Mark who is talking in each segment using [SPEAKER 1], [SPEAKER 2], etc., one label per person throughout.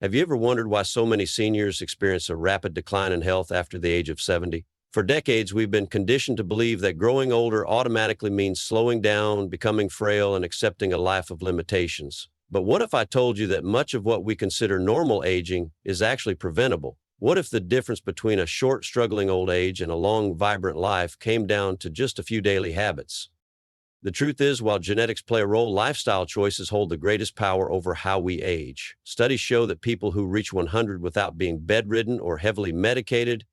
[SPEAKER 1] Have you ever wondered why so many seniors experience a rapid decline in health after the age of 70? For decades, we've been conditioned to believe that growing older automatically means slowing down, becoming frail, and accepting a life of limitations. But what if I told you that much of what we consider normal aging is actually preventable? What if the difference between a short, struggling old age and a long, vibrant life came down to just a few daily habits? The truth is, while genetics play a role, lifestyle choices hold the greatest power over how we age. Studies show that people who reach 100 without being bedridden or heavily medicated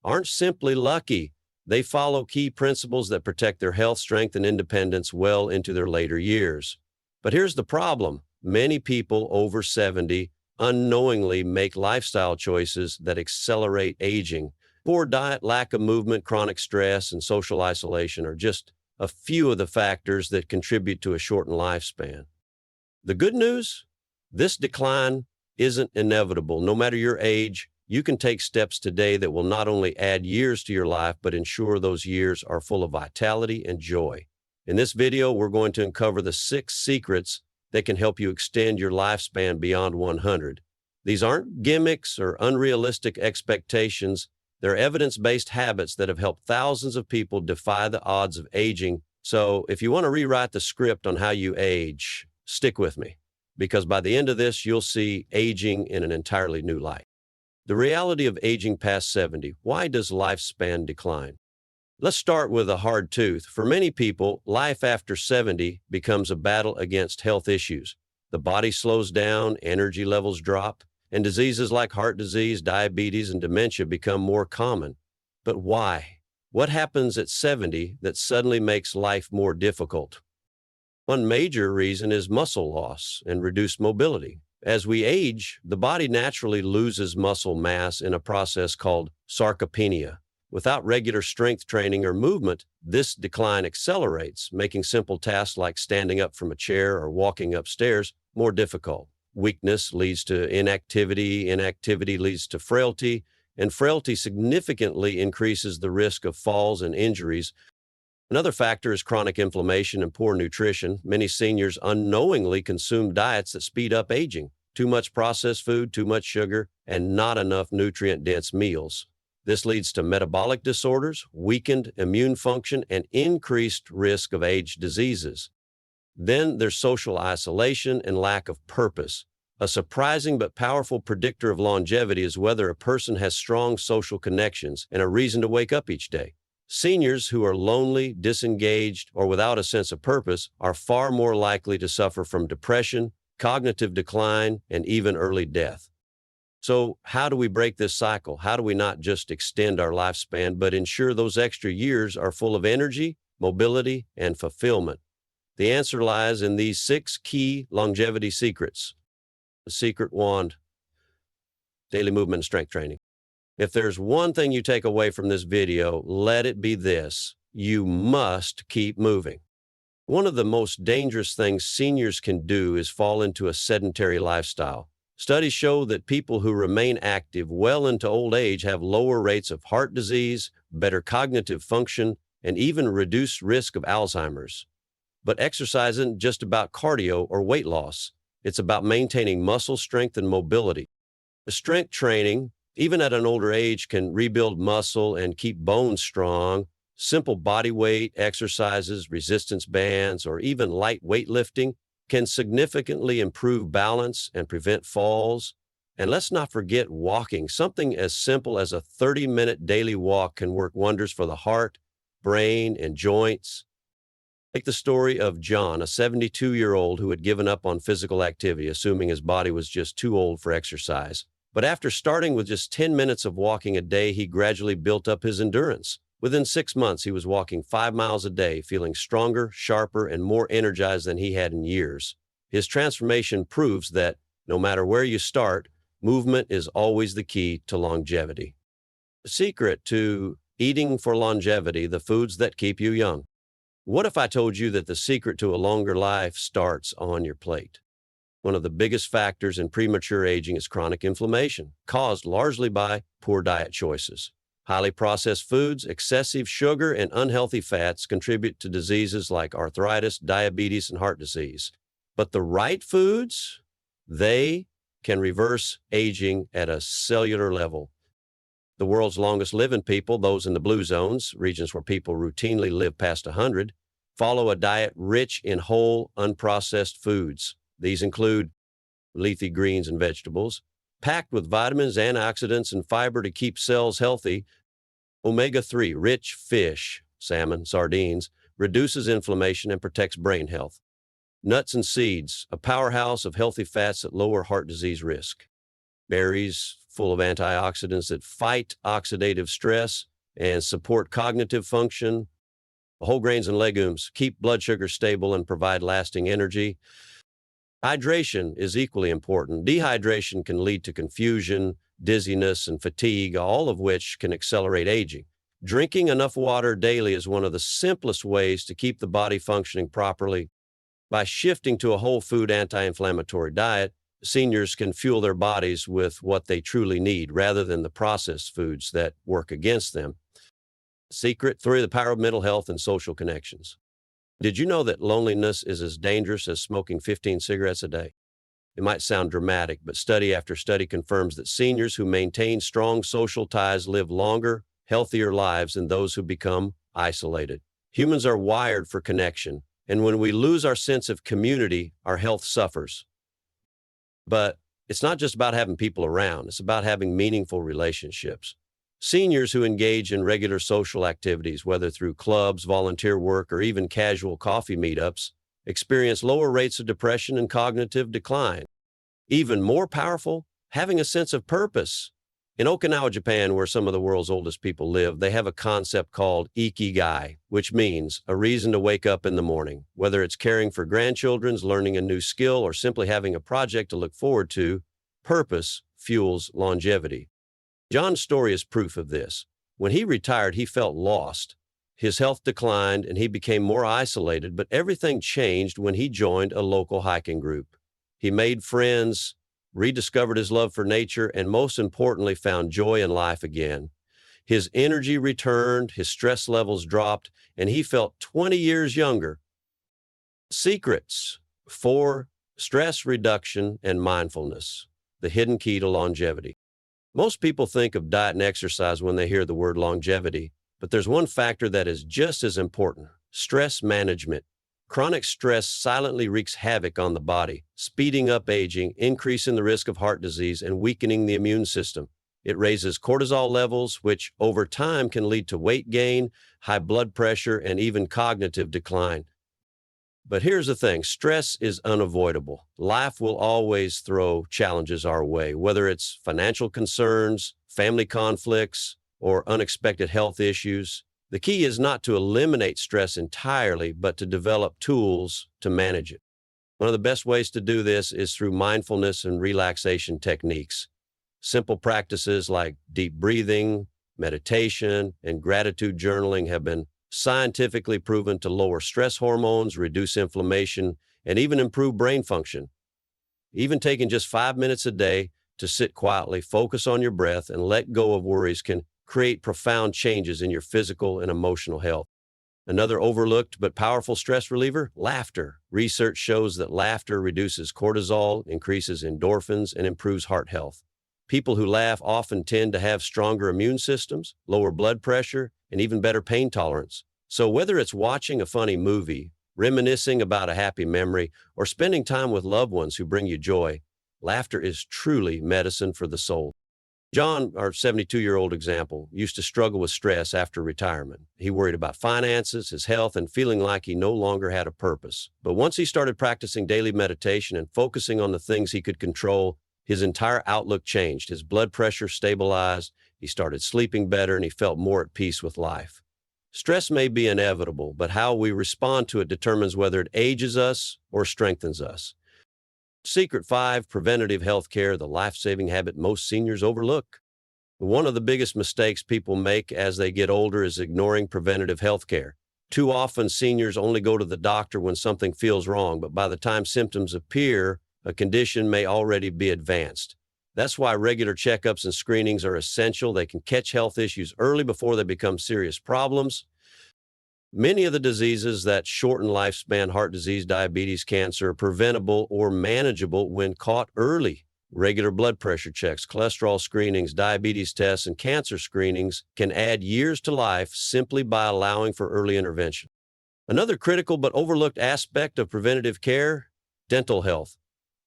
[SPEAKER 1] aren't simply lucky. They follow key principles that protect their health, strength, and independence well into their later years. But here's the problem. Many people over 70 unknowingly make lifestyle choices that accelerate aging. Poor diet, lack of movement, chronic stress, and social isolation are just a few of the factors that contribute to a shortened lifespan. The good news? This decline isn't inevitable. No matter your age, you can take steps today that will not only add years to your life, but ensure those years are full of vitality and joy. In this video, we're going to uncover the 6 secrets that can help you extend your lifespan beyond 100. These aren't gimmicks or unrealistic expectations. They're evidence-based habits that have helped thousands of people defy the odds of aging. So if you want to rewrite the script on how you age, stick with me, because by the end of this, you'll see aging in an entirely new light. The reality of aging past 70. Why does lifespan decline? Let's start with a hard truth. For many people, life after 70 becomes a battle against health issues. The body slows down, energy levels drop, and diseases like heart disease, diabetes, and dementia become more common. But why? What happens at 70 that suddenly makes life more difficult? One major reason is muscle loss and reduced mobility. As we age, the body naturally loses muscle mass in a process called sarcopenia. Without regular strength training or movement, this decline accelerates, making simple tasks like standing up from a chair or walking upstairs more difficult. Weakness leads to inactivity, inactivity leads to frailty, and frailty significantly increases the risk of falls and injuries. Another factor is chronic inflammation and poor nutrition. Many seniors unknowingly consume diets that speed up aging. Too much processed food, too much sugar, and not enough nutrient-dense meals. This leads to metabolic disorders, weakened immune function, and increased risk of age diseases. Then there's social isolation and lack of purpose. A surprising but powerful predictor of longevity is whether a person has strong social connections and a reason to wake up each day. Seniors who are lonely, disengaged, or without a sense of purpose are far more likely to suffer from depression, cognitive decline, and even early death. So how do we break this cycle? How do we not just extend our lifespan, but ensure those extra years are full of energy, mobility, and fulfillment? The answer lies in these 6 key longevity secrets. The secret wand: daily movement and strength training. If there's one thing you take away from this video, let it be this: you must keep moving. One of the most dangerous things seniors can do is fall into a sedentary lifestyle. Studies show that people who remain active well into old age have lower rates of heart disease, better cognitive function, and even reduced risk of Alzheimer's. But exercise isn't just about cardio or weight loss. It's about maintaining muscle strength and mobility. Strength training, even at an older age, can rebuild muscle and keep bones strong. Simple body weight exercises, resistance bands, or even light weightlifting can significantly improve balance and prevent falls. And let's not forget walking. Something as simple as a 30-minute daily walk can work wonders for the heart, brain, and joints. Take the story of John, a 72-year-old who had given up on physical activity, assuming his body was just too old for exercise. But after starting with just 10 minutes of walking a day, he gradually built up his endurance. Within 6 months, he was walking 5 miles a day, feeling stronger, sharper, and more energized than he had in years. His transformation proves that no matter where you start, movement is always the key to longevity. The secret to eating for longevity: the foods that keep you young. What if I told you that the secret to a longer life starts on your plate? One of the biggest factors in premature aging is chronic inflammation, caused largely by poor diet choices. Highly processed foods, excessive sugar, and unhealthy fats contribute to diseases like arthritis, diabetes, and heart disease. But the right foods, they can reverse aging at a cellular level. The world's longest living people, those in the blue zones, regions where people routinely live past 100, follow a diet rich in whole, unprocessed foods. These include leafy greens and vegetables, packed with vitamins, antioxidants, and fiber to keep cells healthy. Omega-3 rich fish, salmon, sardines, reduces inflammation and protects brain health. Nuts and seeds, a powerhouse of healthy fats that lower heart disease risk. Berries, full of antioxidants that fight oxidative stress and support cognitive function. Whole grains and legumes keep blood sugar stable and provide lasting energy. Hydration is equally important. Dehydration can lead to confusion, dizziness, and fatigue, all of which can accelerate aging. Drinking enough water daily is one of the simplest ways to keep the body functioning properly. By shifting to a whole food anti-inflammatory diet, seniors can fuel their bodies with what they truly need rather than the processed foods that work against them. Secret 3, the power of mental health and social connections. Did you know that loneliness is as dangerous as smoking 15 cigarettes a day? It might sound dramatic, but study after study confirms that seniors who maintain strong social ties live longer, healthier lives than those who become isolated. Humans are wired for connection, and when we lose our sense of community, our health suffers. But it's not just about having people around, it's about having meaningful relationships. Seniors who engage in regular social activities, whether through clubs, volunteer work, or even casual coffee meetups, experience lower rates of depression and cognitive decline. Even more powerful, having a sense of purpose. In Okinawa, Japan, where some of the world's oldest people live, they have a concept called ikigai, which means a reason to wake up in the morning. Whether it's caring for grandchildren, learning a new skill, or simply having a project to look forward to, purpose fuels longevity. John's story is proof of this. When he retired, he felt lost. His health declined and he became more isolated, but everything changed when he joined a local hiking group. He made friends, rediscovered his love for nature, and most importantly, found joy in life again. His energy returned, his stress levels dropped, and he felt 20 years younger. Secrets 4, stress reduction and mindfulness, the hidden key to longevity. Most people think of diet and exercise when they hear the word longevity, but there's one factor that is just as important: stress management. Chronic stress silently wreaks havoc on the body, speeding up aging, increasing the risk of heart disease, and weakening the immune system. It raises cortisol levels, which over time can lead to weight gain, high blood pressure, and even cognitive decline. But here's the thing, stress is unavoidable. Life will always throw challenges our way, whether it's financial concerns, family conflicts, or unexpected health issues. The key is not to eliminate stress entirely, but to develop tools to manage it. One of the best ways to do this is through mindfulness and relaxation techniques. Simple practices like deep breathing, meditation, and gratitude journaling have been scientifically proven to lower stress hormones, reduce inflammation, and even improve brain function. Even taking just 5 minutes a day to sit quietly, focus on your breath, and let go of worries can create profound changes in your physical and emotional health. Another overlooked but powerful stress reliever, laughter. Research shows that laughter reduces cortisol, increases endorphins, and improves heart health. People who laugh often tend to have stronger immune systems, lower blood pressure, and even better pain tolerance. So whether it's watching a funny movie, reminiscing about a happy memory, or spending time with loved ones who bring you joy, laughter is truly medicine for the soul. John, our 72-year-old example, used to struggle with stress after retirement. He worried about finances, his health, and feeling like he no longer had a purpose. But once he started practicing daily meditation and focusing on the things he could control, his entire outlook changed. His blood pressure stabilized, he started sleeping better, and he felt more at peace with life. Stress may be inevitable, but how we respond to it determines whether it ages us or strengthens us. Secret 5, preventative health care, the life-saving habit most seniors overlook. One of the biggest mistakes people make as they get older is ignoring preventative health care. Too often, seniors only go to the doctor when something feels wrong, but by the time symptoms appear, a condition may already be advanced. That's why regular checkups and screenings are essential. They can catch health issues early before they become serious problems. Many of the diseases that shorten lifespan, heart disease, diabetes, cancer, are preventable or manageable when caught early. Regular blood pressure checks, cholesterol screenings, diabetes tests, and cancer screenings can add years to life simply by allowing for early intervention. Another critical but overlooked aspect of preventative care, dental health.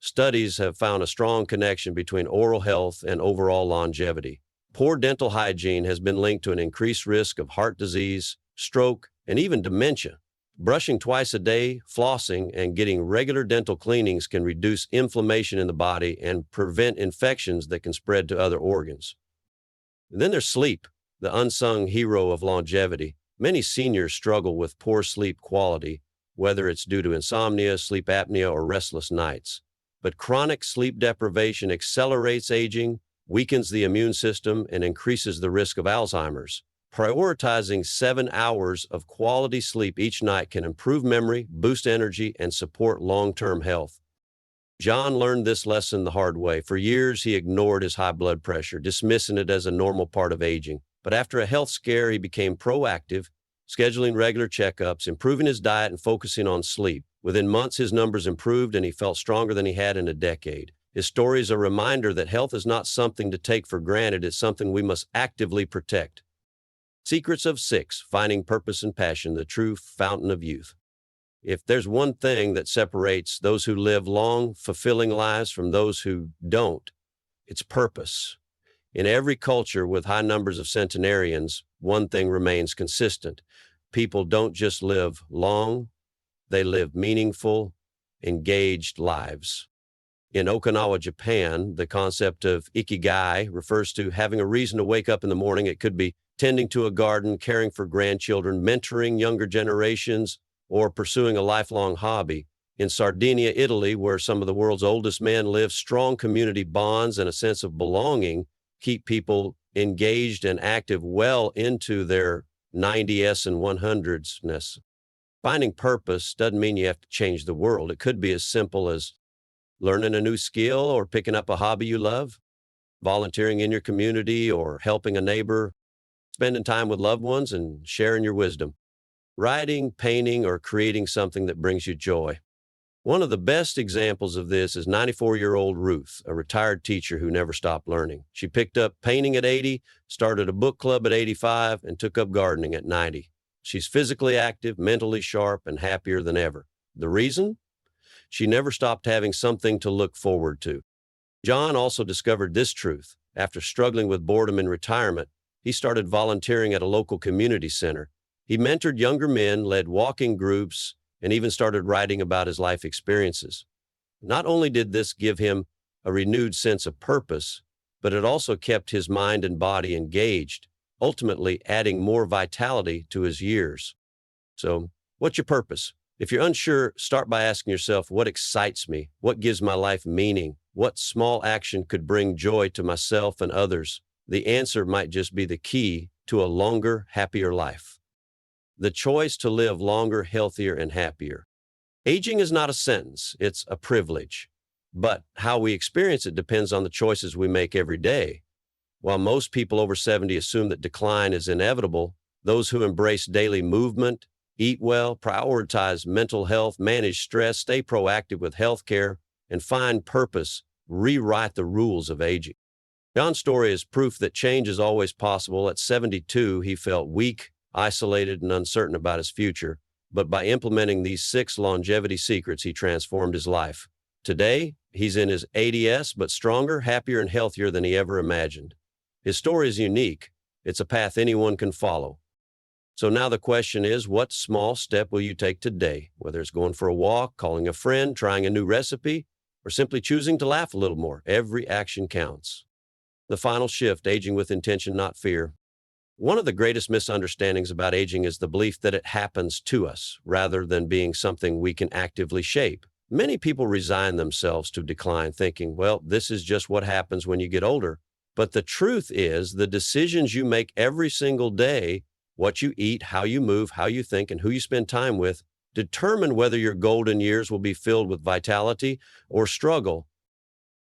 [SPEAKER 1] Studies have found a strong connection between oral health and overall longevity. Poor dental hygiene has been linked to an increased risk of heart disease, stroke, and even dementia. Brushing twice a day, flossing, and getting regular dental cleanings can reduce inflammation in the body and prevent infections that can spread to other organs. And then there's sleep, the unsung hero of longevity. Many seniors struggle with poor sleep quality, whether it's due to insomnia, sleep apnea, or restless nights. But chronic sleep deprivation accelerates aging, weakens the immune system, and increases the risk of Alzheimer's. Prioritizing 7 hours of quality sleep each night can improve memory, boost energy, and support long-term health. John learned this lesson the hard way. For years, he ignored his high blood pressure, dismissing it as a normal part of aging. But after a health scare, he became proactive, scheduling regular checkups, improving his diet, and focusing on sleep. Within months, his numbers improved, and he felt stronger than he had in a decade. His story is a reminder that health is not something to take for granted. It's something we must actively protect. Secrets of 6, finding purpose and passion, the true fountain of youth. If there's one thing that separates those who live long, fulfilling lives from those who don't, it's purpose. In every culture with high numbers of centenarians, one thing remains consistent. People don't just live long, they live meaningful, engaged lives. In Okinawa, Japan, the concept of ikigai refers to having a reason to wake up in the morning. It could be tending to a garden, caring for grandchildren, mentoring younger generations, or pursuing a lifelong hobby. In Sardinia, Italy, where some of the world's oldest men live, strong community bonds and a sense of belonging keep people engaged and active well into their 90s and 100s. Finding purpose doesn't mean you have to change the world. It could be as simple as learning a new skill or picking up a hobby you love, volunteering in your community or helping a neighbor, spending time with loved ones and sharing your wisdom, writing, painting, or creating something that brings you joy. One of the best examples of this is 94-year-old Ruth, a retired teacher who never stopped learning. She picked up painting at 80, started a book club at 85, and took up gardening at 90. She's physically active, mentally sharp, and happier than ever. The reason? She never stopped having something to look forward to. John also discovered this truth. After struggling with boredom in retirement, he started volunteering at a local community center. He mentored younger men, led walking groups, and even started writing about his life experiences. Not only did this give him a renewed sense of purpose, but it also kept his mind and body engaged, ultimately adding more vitality to his years. So, what's your purpose? If you're unsure, start by asking yourself, what excites me? What gives my life meaning? What small action could bring joy to myself and others? The answer might just be the key to a longer, happier life. The choice to live longer, healthier, and happier. Aging is not a sentence, it's a privilege. But how we experience it depends on the choices we make every day. While most people over 70 assume that decline is inevitable, those who embrace daily movement, eat well, prioritize mental health, manage stress, stay proactive with health care, and find purpose rewrite the rules of aging. John's story is proof that change is always possible. At 72, he felt weak, isolated, and uncertain about his future. But by implementing these 6 longevity secrets, he transformed his life. Today, he's in his 80s, but stronger, happier, and healthier than he ever imagined. His story is unique. It's a path anyone can follow. So now the question is, what small step will you take today? Whether it's going for a walk, calling a friend, trying a new recipe, or simply choosing to laugh a little more, every action counts. The final shift, aging with intention, not fear. One of the greatest misunderstandings about aging is the belief that it happens to us, rather than being something we can actively shape. Many people resign themselves to decline, thinking, well, this is just what happens when you get older. But the truth is, the decisions you make every single day, what you eat, how you move, how you think, and who you spend time with, determine whether your golden years will be filled with vitality or struggle.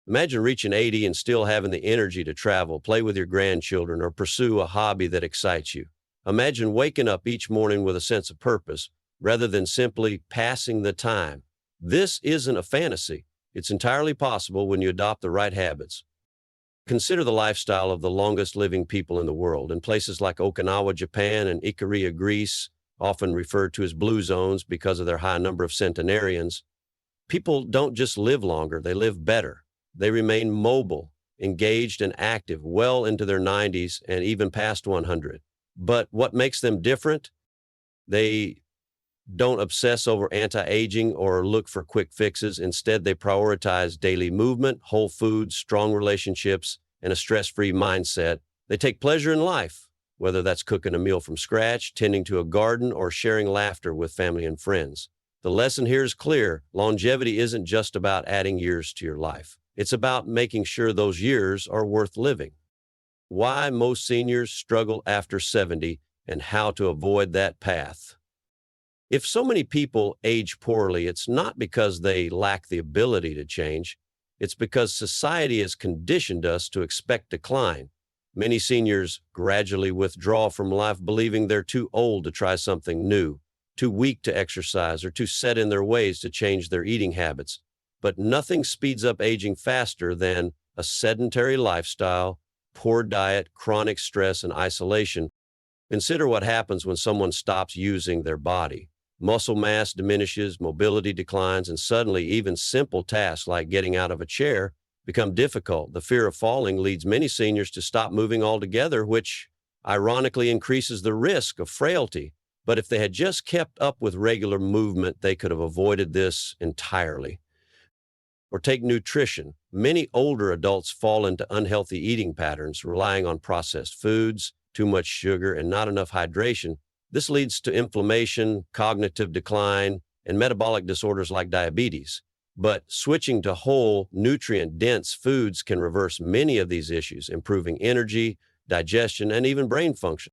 [SPEAKER 1] Imagine reaching 80 and still having the energy to travel, play with your grandchildren, or pursue a hobby that excites you. Imagine waking up each morning with a sense of purpose, rather than simply passing the time. This isn't a fantasy. It's entirely possible when you adopt the right habits. Consider the lifestyle of the longest living people in the world. In places like Okinawa, Japan, and Ikaria, Greece, often referred to as blue zones because of their high number of centenarians, people don't just live longer, they live better. They remain mobile, engaged, and active well into their 90s and even past 100. But what makes them different? They don't obsess over anti-aging or look for quick fixes. Instead, they prioritize daily movement, whole foods, strong relationships, and a stress-free mindset. They take pleasure in life, whether that's cooking a meal from scratch, tending to a garden, or sharing laughter with family and friends. The lesson here is clear. Longevity isn't just about adding years to your life. It's about making sure those years are worth living. Why most seniors struggle after 70 and how to avoid that path. If so many people age poorly, it's not because they lack the ability to change. It's because society has conditioned us to expect decline. Many seniors gradually withdraw from life believing they're too old to try something new, too weak to exercise, or too set in their ways to change their eating habits. But nothing speeds up aging faster than a sedentary lifestyle, poor diet, chronic stress, and isolation. Consider what happens when someone stops using their body. Muscle mass diminishes, mobility declines, and suddenly even simple tasks like getting out of a chair become difficult. The fear of falling leads many seniors to stop moving altogether, which ironically increases the risk of frailty. But if they had just kept up with regular movement, they could have avoided this entirely. Or take nutrition. Many older adults fall into unhealthy eating patterns, relying on processed foods, too much sugar, and not enough hydration. This leads to inflammation, cognitive decline, and metabolic disorders like diabetes. But switching to whole, nutrient-dense foods can reverse many of these issues, improving energy, digestion, and even brain function.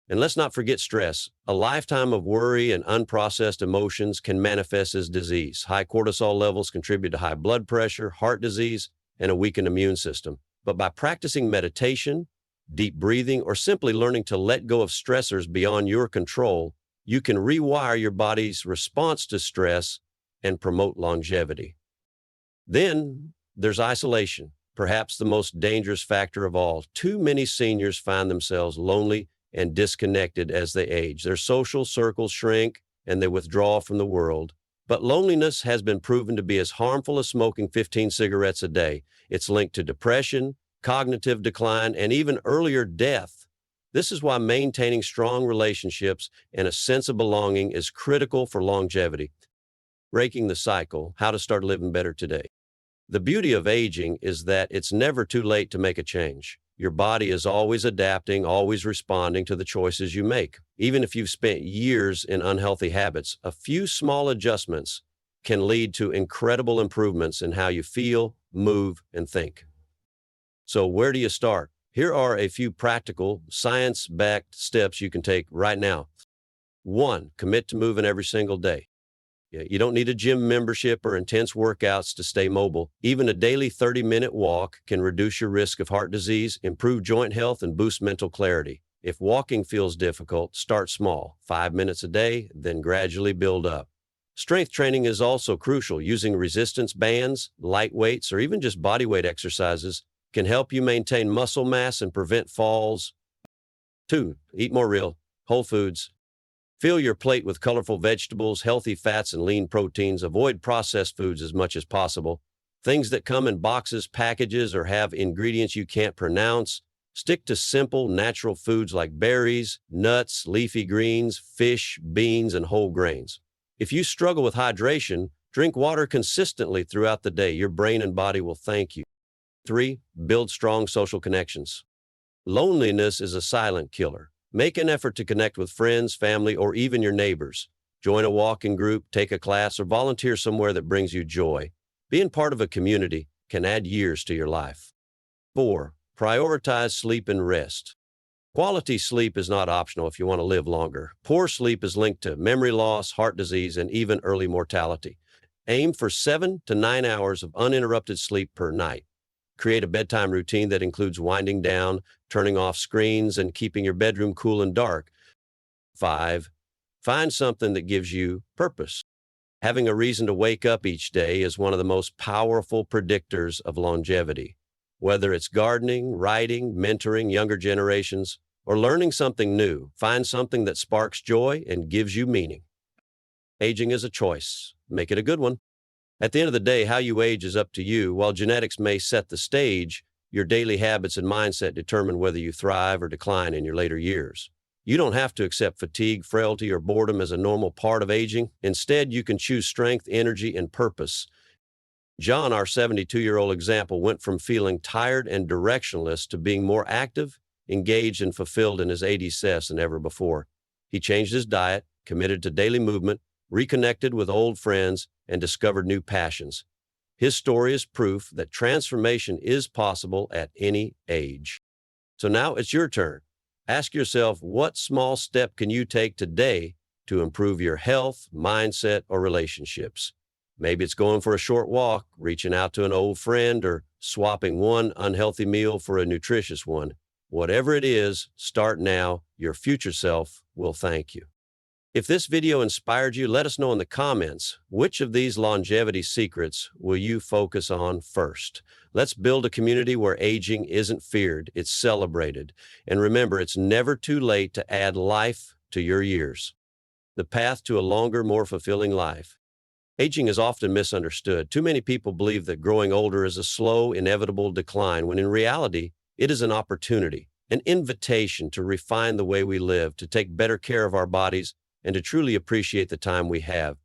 [SPEAKER 1] And let's not forget stress. A lifetime of worry and unprocessed emotions can manifest as disease. High cortisol levels contribute to high blood pressure, heart disease, and a weakened immune system. But by practicing meditation, deep breathing, or simply learning to let go of stressors beyond your control, you can rewire your body's response to stress and promote longevity. Then there's isolation, perhaps the most dangerous factor of all. Too many seniors find themselves lonely and disconnected as they age. Their social circles shrink and they withdraw from the world. But loneliness has been proven to be as harmful as smoking 15 cigarettes a day. It's linked to depression, cognitive decline, and even earlier death. This is why maintaining strong relationships and a sense of belonging is critical for longevity. Breaking the cycle, how to start living better today. The beauty of aging is that it's never too late to make a change. Your body is always adapting, always responding to the choices you make. Even if you've spent years in unhealthy habits, a few small adjustments can lead to incredible improvements in how you feel, move, and think. So where do you start? Here are a few practical, science-backed steps you can take right now. 1, commit to moving every single day. You don't need a gym membership or intense workouts to stay mobile. Even a daily 30-minute walk can reduce your risk of heart disease, improve joint health, and boost mental clarity. If walking feels difficult, start small, 5 minutes a day, then gradually build up. Strength training is also crucial. Using resistance bands, light weights, or even just body weight exercises can help you maintain muscle mass and prevent falls. 2, eat more real, whole foods. Fill your plate with colorful vegetables, healthy fats, and lean proteins. Avoid processed foods as much as possible. Things that come in boxes, packages, or have ingredients you can't pronounce. Stick to simple, natural foods like berries, nuts, leafy greens, fish, beans, and whole grains. If you struggle with hydration, drink water consistently throughout the day. Your brain and body will thank you. 3, build strong social connections. Loneliness is a silent killer. Make an effort to connect with friends, family, or even your neighbors. Join a walking group, take a class, or volunteer somewhere that brings you joy. Being part of a community can add years to your life. 4, prioritize sleep and rest. Quality sleep is not optional if you want to live longer. Poor sleep is linked to memory loss, heart disease, and even early mortality. Aim for 7 to 9 hours of uninterrupted sleep per night. Create a bedtime routine that includes winding down, turning off screens, and keeping your bedroom cool and dark. 5, find something that gives you purpose. Having a reason to wake up each day is one of the most powerful predictors of longevity. Whether it's gardening, writing, mentoring younger generations, or learning something new, find something that sparks joy and gives you meaning. Aging is a choice. Make it a good one. At the end of the day, how you age is up to you. While genetics may set the stage, your daily habits and mindset determine whether you thrive or decline in your later years. You don't have to accept fatigue, frailty, or boredom as a normal part of aging. Instead, you can choose strength, energy, and purpose. John, our 72-year-old example, went from feeling tired and directionless to being more active, engaged, and fulfilled in his 80s than ever before. He changed his diet, committed to daily movement, reconnected with old friends, and discovered new passions. His story is proof that transformation is possible at any age. So now it's your turn. Ask yourself, what small step can you take today to improve your health, mindset, or relationships? Maybe it's going for a short walk, reaching out to an old friend, or swapping one unhealthy meal for a nutritious one. Whatever it is, start now. Your future self will thank you. If this video inspired you, let us know in the comments, which of these longevity secrets will you focus on first? Let's build a community where aging isn't feared, it's celebrated. And remember, it's never too late to add life to your years. The path to a longer, more fulfilling life. Aging is often misunderstood. Too many people believe that growing older is a slow, inevitable decline, when in reality, it is an opportunity, an invitation to refine the way we live, to take better care of our bodies, and to truly appreciate the time we have.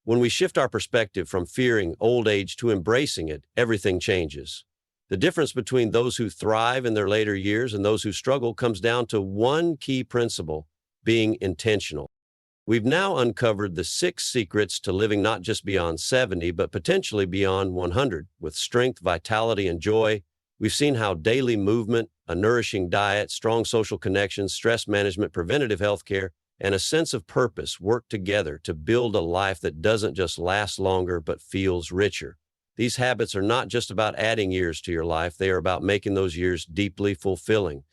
[SPEAKER 1] When we shift our perspective from fearing old age to embracing it, everything changes. The difference between those who thrive in their later years and those who struggle comes down to one key principle: being intentional. We've now uncovered the 6 secrets to living not just beyond 70, but potentially beyond 100, with strength, vitality, and joy. We've seen how daily movement, a nourishing diet, strong social connections, stress management, preventative health care, and a sense of purpose work together to build a life that doesn't just last longer, but feels richer. These habits are not just about adding years to your life, they are about making those years deeply fulfilling.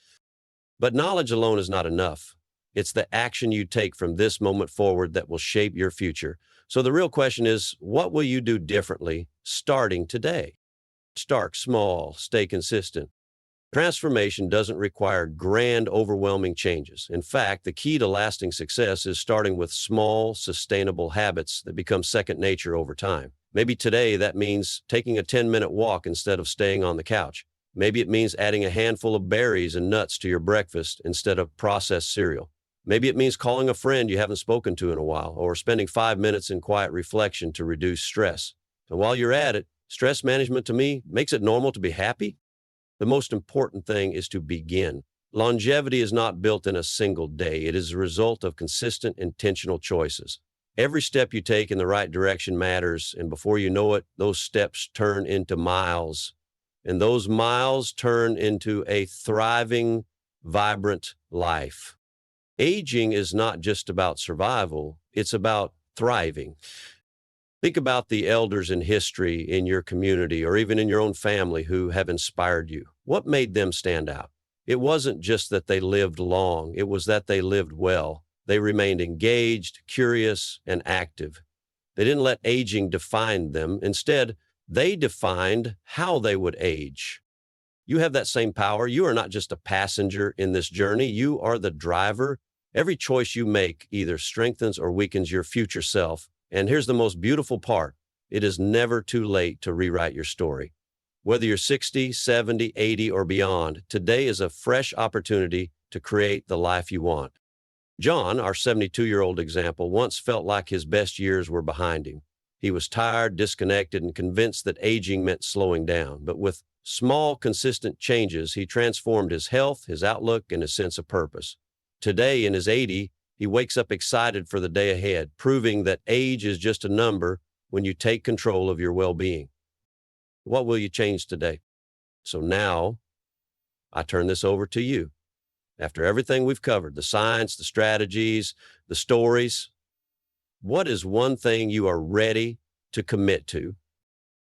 [SPEAKER 1] But knowledge alone is not enough. It's the action you take from this moment forward that will shape your future. So the real question is, what will you do differently starting today? Start small, stay consistent. Transformation doesn't require grand, overwhelming changes. In fact, the key to lasting success is starting with small, sustainable habits that become second nature over time. Maybe today that means taking a 10-minute walk instead of staying on the couch. Maybe it means adding a handful of berries and nuts to your breakfast instead of processed cereal. Maybe it means calling a friend you haven't spoken to in a while, or spending 5 minutes in quiet reflection to reduce stress. And while you're at it, stress management to me makes it normal to be happy. The most important thing is to begin. Longevity is not built in a single day. It is a result of consistent, intentional choices. Every step you take in the right direction matters, and before you know it, those steps turn into miles. And those miles turn into a thriving, vibrant life. Aging is not just about survival, it's about thriving. Think about the elders in history in your community or even in your own family who have inspired you. What made them stand out? It wasn't just that they lived long, it was that they lived well. They remained engaged, curious, and active. They didn't let aging define them. Instead, they defined how they would age. You have that same power. You are not just a passenger in this journey, you are the driver. Every choice you make either strengthens or weakens your future self. And here's the most beautiful part: it is never too late to rewrite your story. Whether you're 60, 70, 80, or beyond, today is a fresh opportunity to create the life you want. John, our 72-year-old example, once felt like his best years were behind him. He was tired, disconnected, and convinced that aging meant slowing down. But with small, consistent changes, he transformed his health, his outlook, and his sense of purpose. Today, in his 80s, he wakes up excited for the day ahead, proving that age is just a number when you take control of your well-being. What will you change today? So now, I turn this over to you. After everything we've covered, the science, the strategies, the stories, what is one thing you are ready to commit to?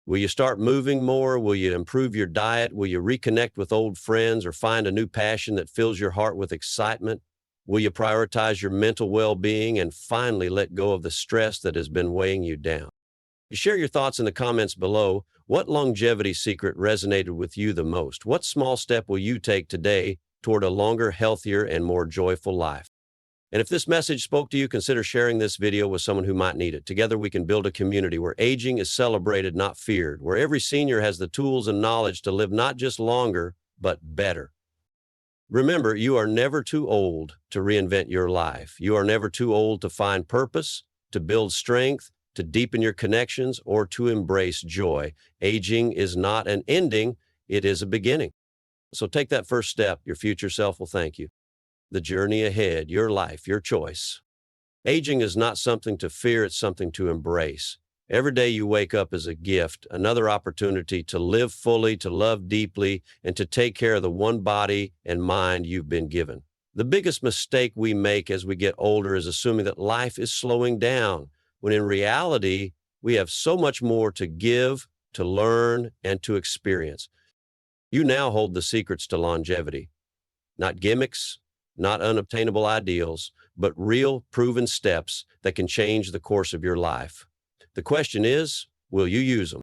[SPEAKER 1] Will you start moving more? Will you improve your diet? Will you reconnect with old friends or find a new passion that fills your heart with excitement? Will you prioritize your mental well-being and finally let go of the stress that has been weighing you down? Share your thoughts in the comments below. What longevity secret resonated with you the most? What small step will you take today toward a longer, healthier, and more joyful life? And if this message spoke to you, consider sharing this video with someone who might need it. Together, we can build a community where aging is celebrated, not feared, where every senior has the tools and knowledge to live not just longer, but better. Remember, you are never too old to reinvent your life. You are never too old to find purpose, to build strength, to deepen your connections, or to embrace joy. Aging is not an ending, it is a beginning. So take that first step. Your future self will thank you. The journey ahead, your life, your choice. Aging is not something to fear, it's something to embrace. Every day you wake up is a gift, another opportunity to live fully, to love deeply, and to take care of the one body and mind you've been given. The biggest mistake we make as we get older is assuming that life is slowing down, when in reality, we have so much more to give, to learn, and to experience. You now hold the secrets to longevity. Not gimmicks, not unobtainable ideals, but real, proven steps that can change the course of your life. The question is, will you use them?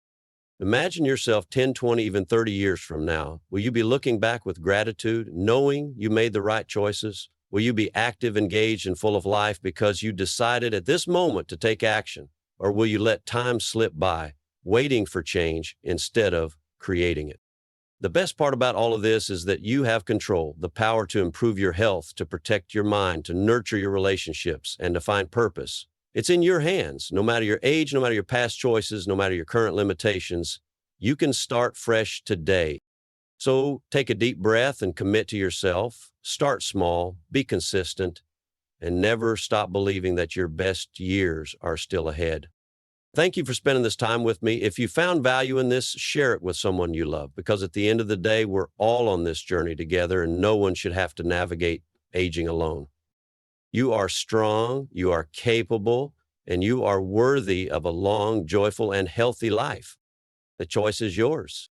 [SPEAKER 1] Imagine yourself 10, 20, even 30 years from now. Will you be looking back with gratitude, knowing you made the right choices? Will you be active, engaged, and full of life because you decided at this moment to take action? Or will you let time slip by, waiting for change instead of creating it? The best part about all of this is that you have control, the power to improve your health, to protect your mind, to nurture your relationships, and to find purpose. It's in your hands. No matter your age, no matter your past choices, no matter your current limitations, you can start fresh today. So take a deep breath and commit to yourself. Start small, be consistent, and never stop believing that your best years are still ahead. Thank you for spending this time with me. If you found value in this, share it with someone you love, because at the end of the day, we're all on this journey together, and no one should have to navigate aging alone. You are strong, you are capable, and you are worthy of a long, joyful, and healthy life. The choice is yours.